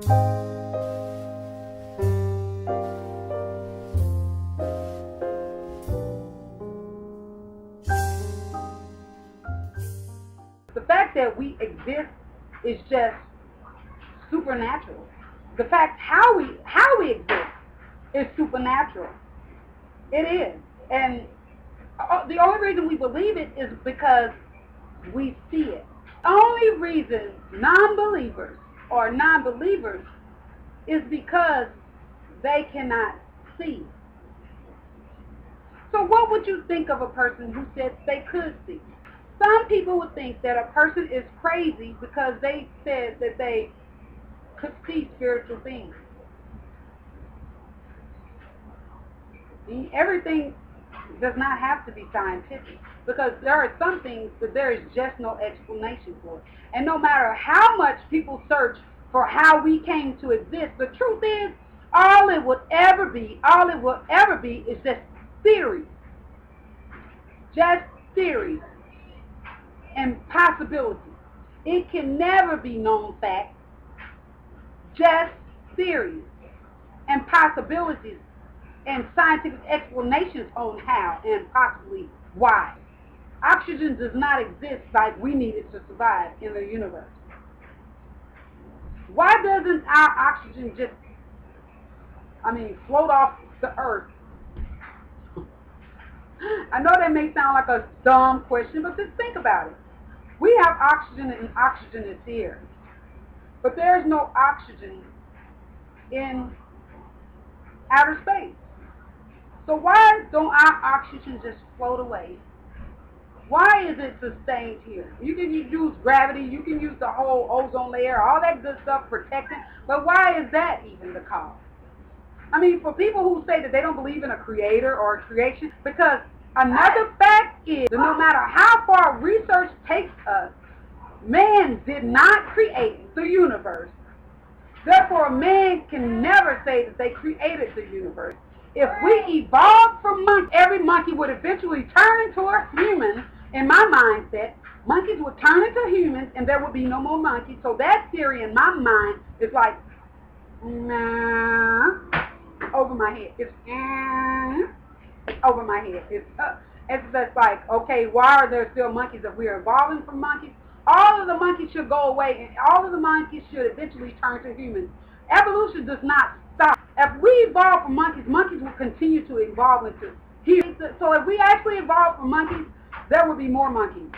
The fact that we exist is just supernatural. The fact how we exist is supernatural. It is. And the only reason we believe it is because we see it. The only reason non-believers are non-believers is because they cannot see. So what would you think of a person who said they could see? Some people would think that a person is crazy because they said that they could see spiritual things. Everything does not have to be scientific, because there are some things that there is just no explanation for. And no matter how much people search for how we came to exist, the truth is, all it will ever be is just theories. Just theories and possibilities. It can never be known fact. Just theories and possibilities and scientific explanations on how and possibly why. Oxygen does not exist like we need it to survive in the universe. Why doesn't our oxygen just, float off the earth? I know that may sound like a dumb question, but just think about it. We have oxygen, and oxygen is here. But there's no oxygen in outer space. So why don't our oxygen just float away? Why is it sustained here? You can use gravity, you can use the whole ozone layer, all that good stuff protected, but why is that even the cause? For people who say that they don't believe in a creator or a creation, because another fact is that no matter how far research takes us, man did not create the universe. Therefore, man can never say that they created the universe. If we evolved from monkeys, every monkey would eventually turn into a human. In my mindset, monkeys would turn into humans and there would be no more monkeys. So that theory in my mind is like, nah, over my head. It's over my head. It's just like, okay, why are there still monkeys if we are evolving from monkeys? All of the monkeys should go away and all of the monkeys should eventually turn to humans. Evolution does not stop. If we evolve from monkeys, monkeys will continue to evolve into humans. So if we actually evolve from monkeys, there will be more monkeys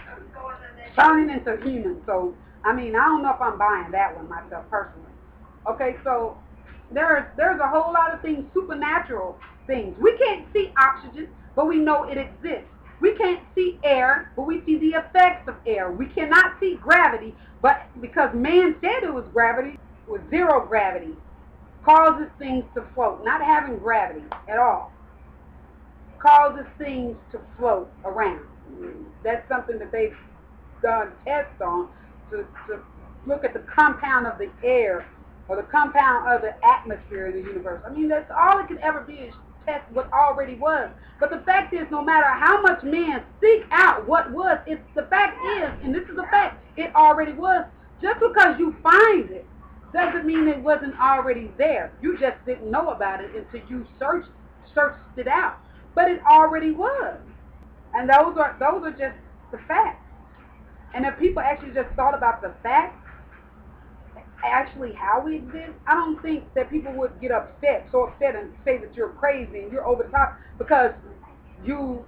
turning into humans. So, I don't know if I'm buying that one myself personally. Okay, so there's a whole lot of things, supernatural things. We can't see oxygen, but we know it exists. We can't see air, but we see the effects of air. We cannot see gravity, but because man said it was gravity, with zero gravity, causes things to float. Not having gravity at all causes things to float around. That's something that they've done tests on to look at the compound of the air or the compound of the atmosphere in the universe. That's all it could ever be, is test what already was. But the fact is, no matter how much man seek out what was, the fact is, and this is a fact, it already was. Just because you find it doesn't mean it wasn't already there. You just didn't know about it until you searched it out. But it already was. And those are just the facts. And if people actually just thought about the facts, actually how we exist, I don't think that people would get so upset and say that you're crazy and you're over the top because you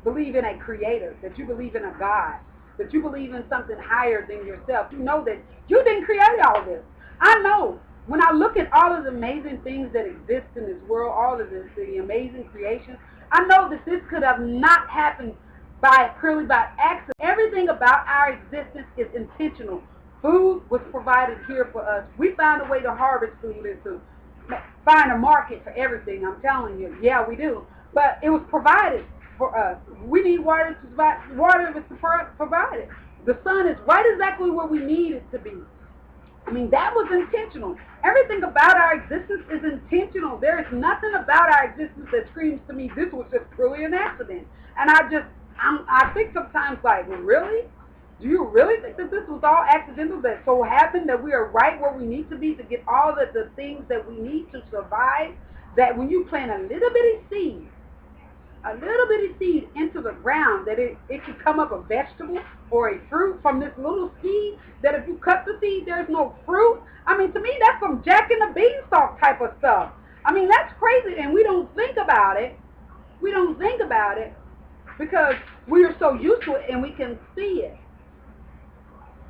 believe in a creator, that you believe in a God, that you believe in something higher than yourself. You know that you didn't create all of this. I know. When I look at all of the amazing things that exist in this world, all of this, the amazing creation, I know that this could have not happened purely by accident. Everything about our existence is intentional. Food was provided here for us. We found a way to harvest food and to find a market for everything. I'm telling you, yeah, we do. But it was provided for us. We need water to survive. Water was provided. The sun is right exactly where we need it to be. That was intentional. Everything about our existence is intentional. There is nothing about our existence that screams to me, this was just truly an accident. And I think sometimes, like, really? Do you really think that this was all accidental, that so happened that we are right where we need to be to get all the things that we need to survive? That when you plant a little bitty seed into the ground, that it can come up a vegetable or a fruit from this little seed, that if you cut the seed, there's no fruit? I mean, to me, that's some Jack and the Beanstalk type of stuff. I mean, that's crazy, and we don't think about it. We don't think about it because we are so used to it and we can see it.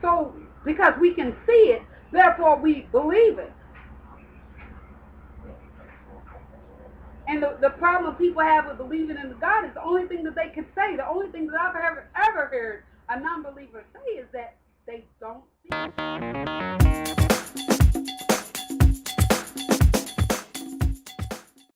So, because we can see it, therefore we believe it. And the problem people have with believing in God is the only thing that they can say, the only thing that I've ever heard a non-believer say is that they don't see it.